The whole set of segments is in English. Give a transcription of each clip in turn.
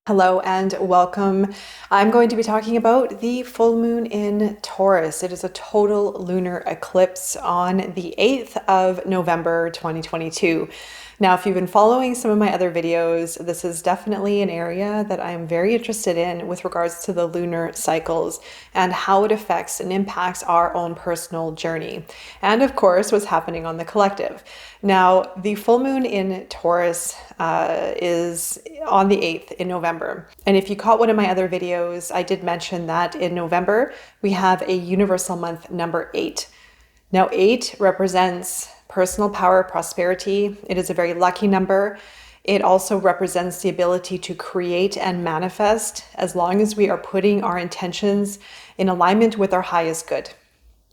Hello and welcome. I'm going to be talking about the full moon in Taurus. It is a total lunar eclipse on the 8th of November 2022. Now, if you've been following some of my other videos, this is definitely an area that I'm very interested in with regards to the lunar cycles and how it affects and impacts our own personal journey. And of course, what's happening on the collective. Now, the full moon in Taurus is on the 8th in November. And if you caught one of my other videos, I did mention that in November, we have a universal month number 8. Now, 8 represents personal power, prosperity. It is a very lucky number. It also represents the ability to create and manifest as long as we are putting our intentions in alignment with our highest good.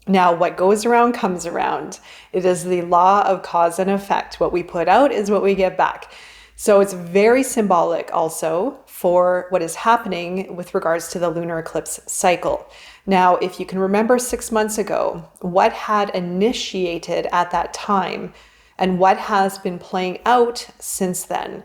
Now, what goes around comes around. It is the law of cause and effect. What we put out is what we get back. So it's very symbolic also for what is happening with regards to the lunar eclipse cycle. Now, if you can remember 6 months ago, what had initiated at that time and what has been playing out since then.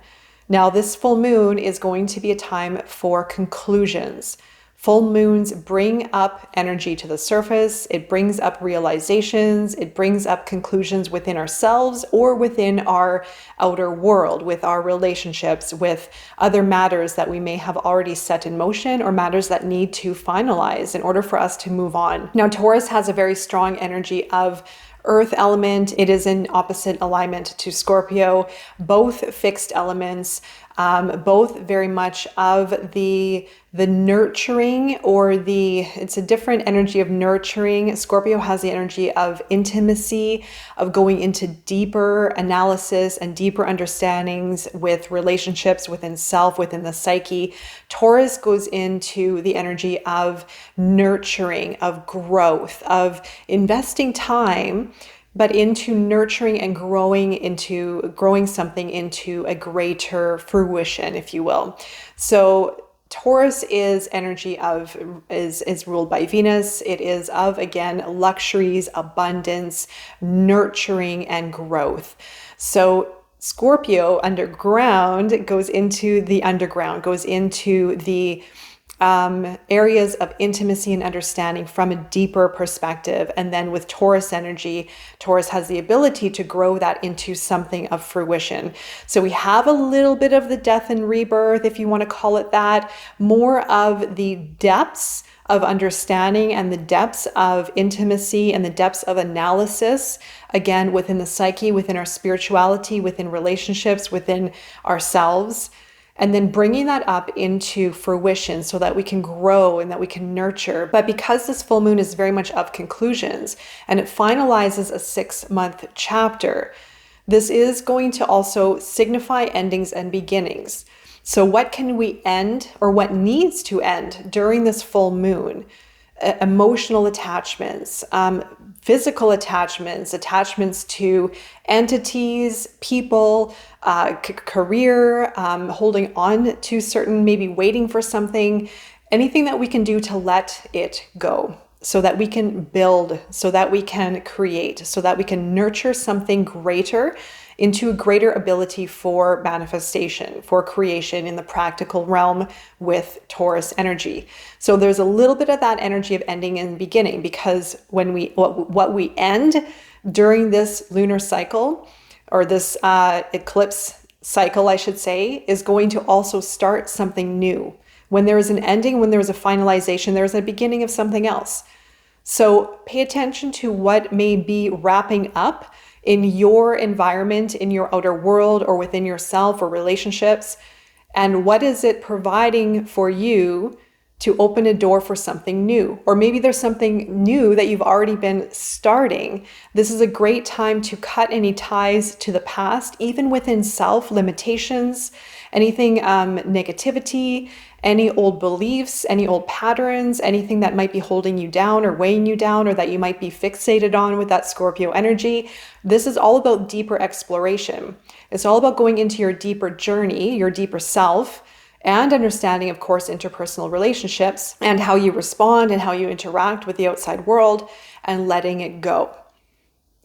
Now, this full moon is going to be a time for conclusions. Full moons bring up energy to the surface. It brings up realizations. It brings up conclusions within ourselves or within our outer world, with our relationships, with other matters that we may have already set in motion or matters that need to finalize in order for us to move on. Now, Taurus has a very strong energy of Earth element. It is in opposite alignment to Scorpio, both fixed elements, both very much of the nurturing or it's a different energy of nurturing. Scorpio has the energy of intimacy, of going into deeper analysis and deeper understandings with relationships within self, within the psyche. Taurus goes into the energy of nurturing, of growth, of investing time, but into nurturing and growing something into a greater fruition, if you will. So Taurus is ruled by Venus. It is of, again, luxuries, abundance, nurturing, and growth. So Scorpio underground goes into the underground, goes into the areas of intimacy and understanding from a deeper perspective. And then with Taurus energy, Taurus has the ability to grow that into something of fruition. So we have a little bit of the death and rebirth, if you want to call it that, more of the depths of understanding and the depths of intimacy and the depths of analysis, again, within the psyche, within our spirituality, within relationships, within ourselves. And then bringing that up into fruition so that we can grow and that we can nurture. But because this full moon is very much of conclusions and it finalizes a 6-month chapter, this is going to also signify endings and beginnings. So what can we end, or what needs to end during this full moon? Emotional attachments, physical attachments to entities, people, career, holding on to certain, maybe waiting for something, anything that we can do to let it go so that we can build, so that we can create, so that we can nurture something greater into a greater ability for manifestation, for creation in the practical realm with Taurus energy. So there's a little bit of that energy of ending and beginning, because when what we end during this lunar cycle, or this eclipse cycle, I should say, is going to also start something new. When there is an ending, when there is a finalization, there is a beginning of something else. So pay attention to what may be wrapping up in your environment, in your outer world, or within yourself or relationships. And what is it providing for you to open a door for something new? Or maybe there's something new that you've already been starting. This is a great time to cut any ties to the past, even within self, limitations, anything, negativity, any old beliefs, any old patterns, anything that might be holding you down or weighing you down, or that you might be fixated on with that Scorpio energy. This is all about deeper exploration. It's all about going into your deeper journey, your deeper self, and understanding, of course, interpersonal relationships and how you respond and how you interact with the outside world, and letting it go.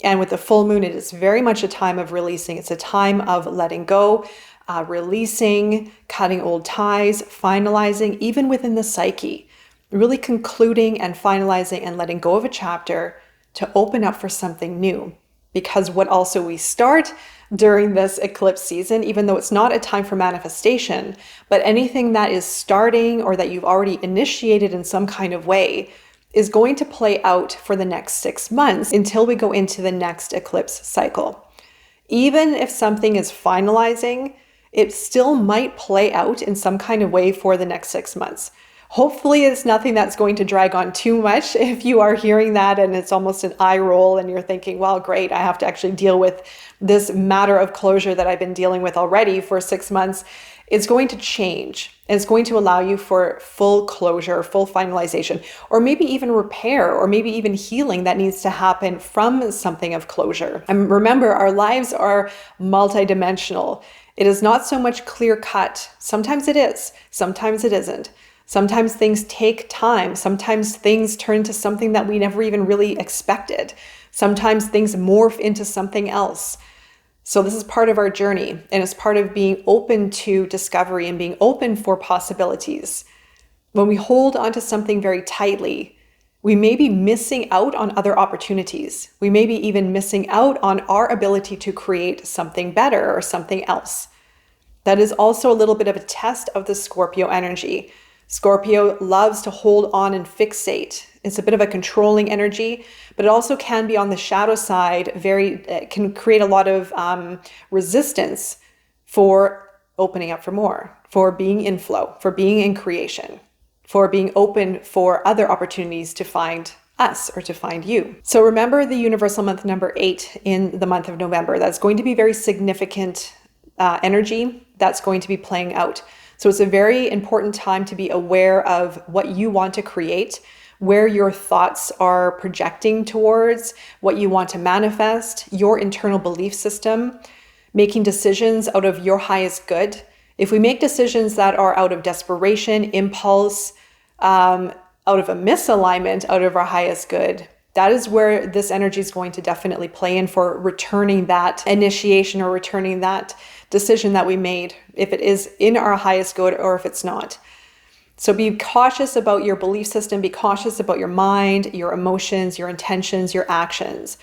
And with the full moon, it is very much a time of releasing. It's a time of letting go. releasing, cutting old ties, finalizing, even within the psyche, really concluding and finalizing and letting go of a chapter to open up for something new. Because what also we start during this eclipse season, even though it's not a time for manifestation, but anything that is starting or that you've already initiated in some kind of way is going to play out for the next 6 months until we go into the next eclipse cycle. Even if something is finalizing, it still might play out in some kind of way for the next 6 months. Hopefully it's nothing that's going to drag on too much. If you are hearing that and it's almost an eye roll and you're thinking, well, great, I have to actually deal with this matter of closure that I've been dealing with already for 6 months, it's going to change. And it's going to allow you for full closure, full finalization, or maybe even repair, or maybe even healing that needs to happen from something of closure. And remember, our lives are multidimensional. It is not so much clear cut. Sometimes it is, sometimes it isn't. Sometimes things take time. Sometimes things turn into something that we never even really expected. Sometimes things morph into something else. So this is part of our journey, and it's part of being open to discovery and being open for possibilities. When we hold onto something very tightly, we may be missing out on other opportunities. We may be even missing out on our ability to create something better or something else. That is also a little bit of a test of the Scorpio energy. Scorpio loves to hold on and fixate. It's a bit of a controlling energy, but it also can be on the shadow side, can create a lot of resistance for opening up for more, for being in flow, for being in creation, for being open for other opportunities to find us or to find you. So remember the universal month number 8 in the month of November. That's going to be very significant energy that's going to be playing out. So it's a very important time to be aware of what you want to create, where your thoughts are projecting towards, what you want to manifest, your internal belief system, making decisions out of your highest good. If we make decisions that are out of desperation, impulse, out of a misalignment, out of our highest good, that is where this energy is going to definitely play in for returning that initiation or returning that decision that we made, if it is in our highest good or if it's not. So be cautious about your belief system, be cautious about your mind, your emotions, your intentions, your actions.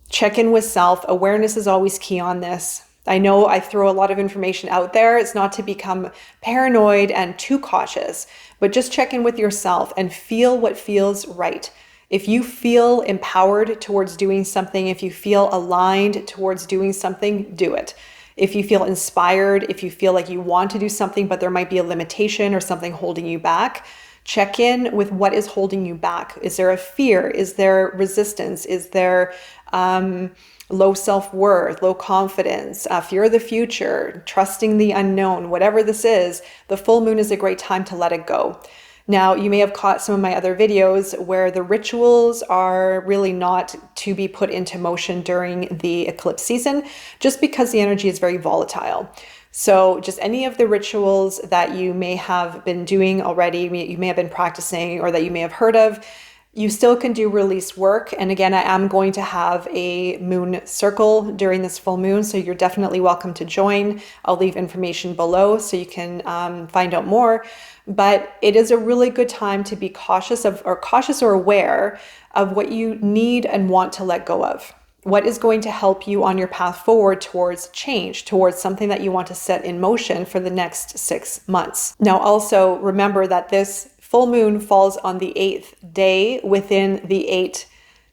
Check in with self. Awareness is always key on this. I know I throw a lot of information out there. It's not to become paranoid and too cautious, but just check in with yourself and feel what feels right. If you feel empowered towards doing something, if you feel aligned towards doing something, do it. If you feel inspired, if you feel like you want to do something, but there might be a limitation or something holding you back, check in with what is holding you back. Is there a fear? Is there resistance? Is there low self-worth, low confidence, fear of the future, trusting the unknown? Whatever this is, the full moon is a great time to let it go. Now, you may have caught some of my other videos where the rituals are really not to be put into motion during the eclipse season, just because the energy is very volatile. So just any of the rituals that you may have been doing already, you may have been practicing, or that you may have heard of, you still can do release work. And again, I am going to have a moon circle during this full moon, so you're definitely welcome to join. I'll leave information below so you can find out more. But it is a really good time to be cautious or aware of what you need and want to let go of. What is going to help you on your path forward towards change, towards something that you want to set in motion for the next 6 months. Now, also remember that this full moon falls on the 8th day within the 8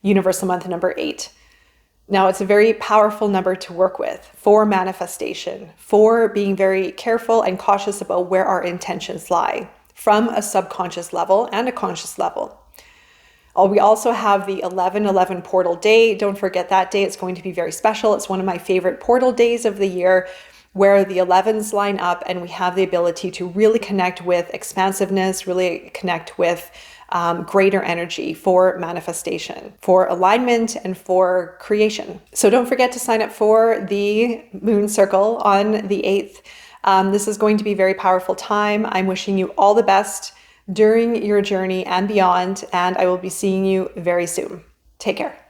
universal month number 8. Now, it's a very powerful number to work with for manifestation, for being very careful and cautious about where our intentions lie from a subconscious level and a conscious level. We also have the 11/11 portal day. Don't forget that day. It's going to be very special. It's one of my favorite portal days of the year, where the 11s line up and we have the ability to really connect with expansiveness, really connect with greater energy for manifestation, for alignment, and for creation. So don't forget to sign up for the moon circle on the 8th. This is going to be a very powerful time. I'm wishing you all the best during your journey and beyond, and I will be seeing you very soon. Take care.